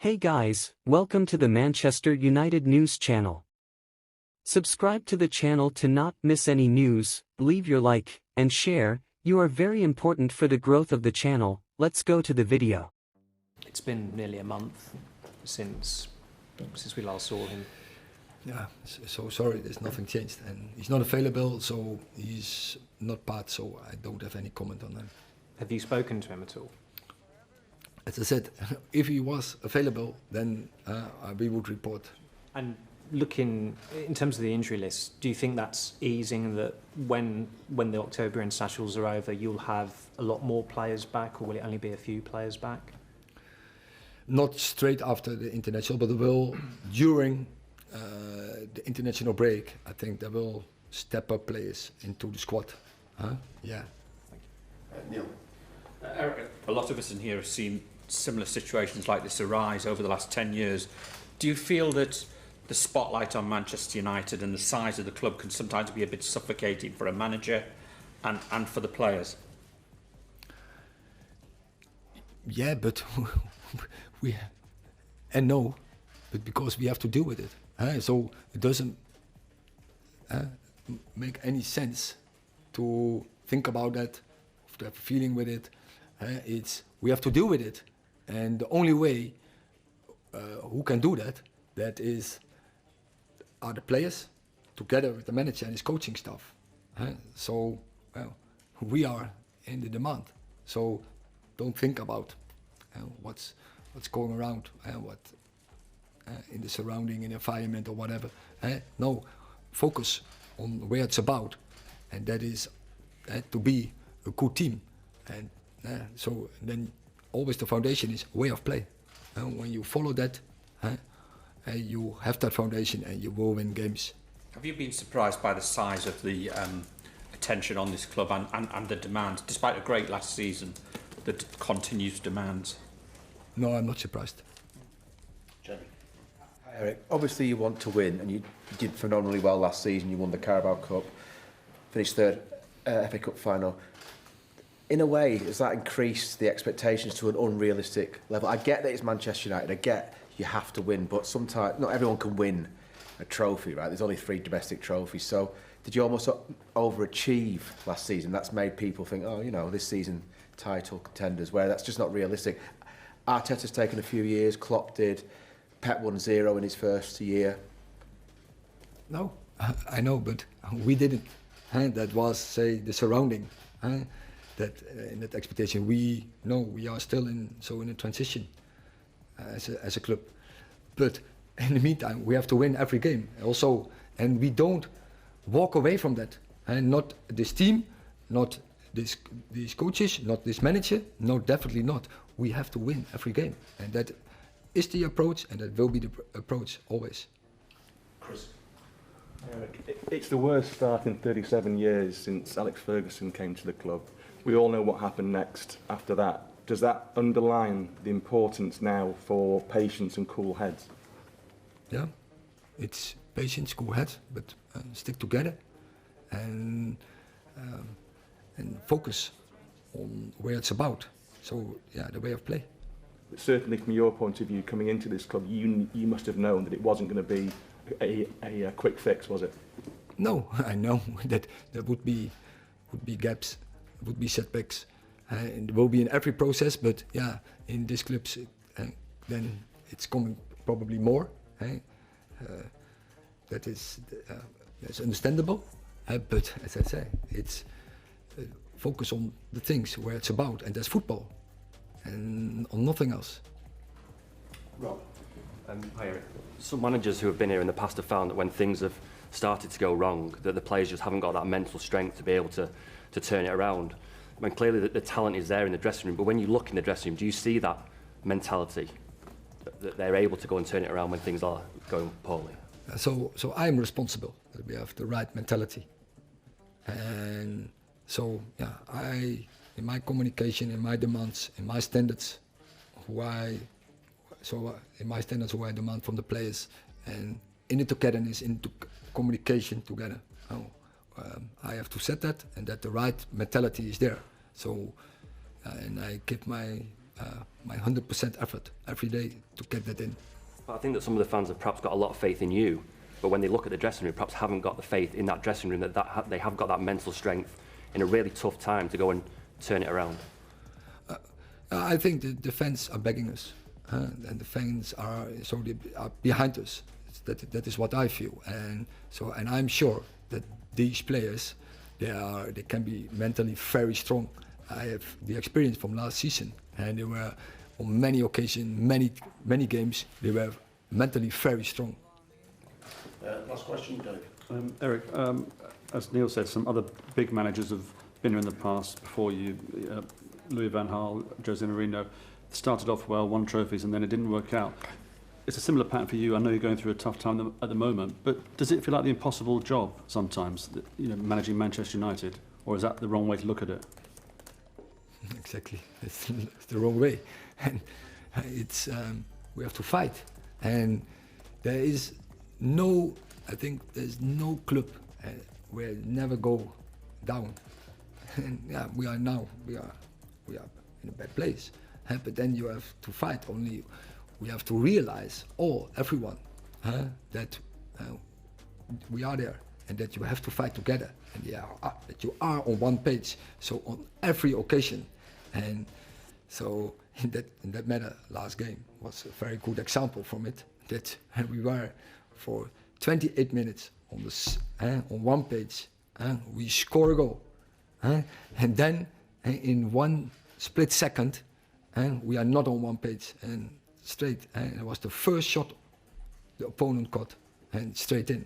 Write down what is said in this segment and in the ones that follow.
Hey guys, welcome to the Manchester United News channel. Subscribe to the channel to not miss any news, leave your like, and share, you are very important for the growth of the channel. Let's go to the video. It's been nearly a month since we last saw him. Yeah, so sorry, there's nothing changed. And he's not available, so he's not part, so I don't have any comment on him. Have you spoken to him at all? As I said, if he was available, then we would report. And looking, in terms of the injury list, do you think that's easing, that when the October internationals are over, you'll have a lot more players back, or will it only be a few players back? Not straight after the international, but will during the international break. I think they will step up players into the squad. Yeah. Neil. Erik, a lot of us in here have seen similar situations like this arise over the last 10 years. Do you feel that the spotlight on Manchester United and the size of the club can sometimes be a bit suffocating for a manager and for the players? Yeah, but but because we have to deal with it. So it doesn't make any sense to think about that, to have a feeling with it. We have to deal with it, and the only way who can do that are the players, together with the manager and his coaching staff. So we are in the demand. So don't think about what's going around, in the surrounding, in the environment or whatever. No, focus on where it's about, and that is to be a good team. And so then always the foundation is way of play. When you follow that, you have that foundation and you will win games. Have you been surprised by the size of the attention on this club and the demand, despite a great last season, the continued demands? No, I'm not surprised. Jeremy. Hi Erik, obviously you want to win, and you did phenomenally well last season. You won the Carabao Cup, finished third FA Cup final. In a way, has that increased the expectations to an unrealistic level? I get that it's Manchester United, I get you have to win, but sometimes not everyone can win a trophy, right? There's only 3 domestic trophies, so did you almost overachieve last season? That's made people think, oh, you know, this season title contenders, where that's just not realistic. Arteta's taken a few years, Klopp did, Pep won 0 in his first year. No, I know, but we didn't. That was, say, the surrounding. That in that expectation, we are still in a transition as a club. But in the meantime, we have to win every game also, and we don't walk away from that. And not this team, not these coaches, not this manager, no, definitely not. We have to win every game, and that is the approach, and that will be the approach always. Chris. It's the worst start in 37 years since Alex Ferguson came to the club. We all know what happened next after that. Does that underline the importance now for patience and cool heads? Yeah, it's patience, cool heads, but stick together and focus on where it's about. So yeah, the way of play. But certainly from your point of view, coming into this club, you must have known that it wasn't going to be a quick fix, was it? No, I know that there would be gaps, would be setbacks, and there will be in every process. But yeah, in these clubs, then it's coming probably more. That is that's understandable. But as I say, it's focus on the things where it's about, and that's football, and on nothing else. Rob. Hi Erik. Some managers who have been here in the past have found that when things have started to go wrong, that the players just haven't got that mental strength to be able to turn it around. I mean, clearly the talent is there in the dressing room, but when you look in the dressing room, do you see that mentality, that they're able to go and turn it around when things are going poorly? So I'm responsible that we have the right mentality, and so yeah, in my communication, in my demands, in my standards, in my standards, who I demand from the players, and in the togetherness, into communication together. I have to set that, and that the right mentality is there. So, and I give my my 100% effort every day to get that in. But I think that some of the fans have perhaps got a lot of faith in you, but when they look at the dressing room, perhaps haven't got the faith in that dressing room that they have got that mental strength in a really tough time to go and turn it around. I think the fans are begging us, and the fans are behind us. That is what I feel, and I'm sure that these players, they can be mentally very strong. I have the experience from last season, and they were on many occasions, many games, they were mentally very strong. Last question, Dave. Erik, as Neil said, some other big managers have been here in the past before you. Louis van Gaal, Jose Mourinho, started off well, won trophies, and then it didn't work out. It's a similar pattern for you. I know you're going through a tough time at the moment, but does it feel like the impossible job sometimes, managing Manchester United, or is that the wrong way to look at it? Exactly, it's the wrong way, and we have to fight, and I think there's no club where it never go down, and yeah, we are in a bad place, but then you have to fight. Only we have to realize, everyone, that we are there, and that you have to fight together, and that you are on one page, so on every occasion. And so in that matter, last game was a very good example from it, that we were for 28 minutes on one page, we score a goal, and then in one split second, we are not on one page, and straight, and it was the first shot the opponent got, and straight in.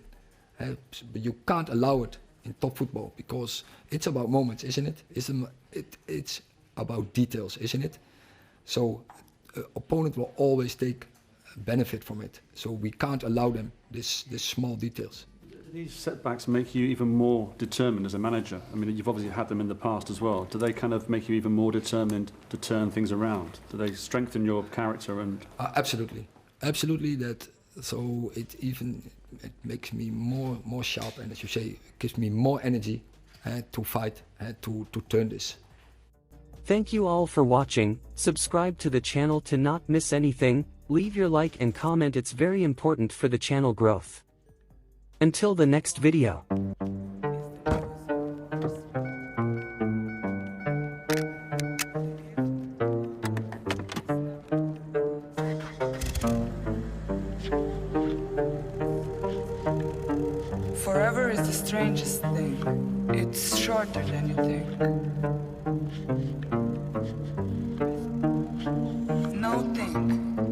But you can't allow it in top football, because it's about moments, isn't it? It's about details, isn't it? So opponent will always take benefit from it. So we can't allow them this small details. These setbacks make you even more determined as a manager. I mean, you've obviously had them in the past as well. Do they kind of make you even more determined to turn things around? Do they strengthen your character? And absolutely, absolutely. So it makes me more sharp, and as you say, gives me more energy to fight to turn this. Thank you all for watching. Subscribe to the channel to not miss anything. Leave your like and comment. It's very important for the channel growth. Until the next video. Forever is the strangest thing. It's shorter than you think.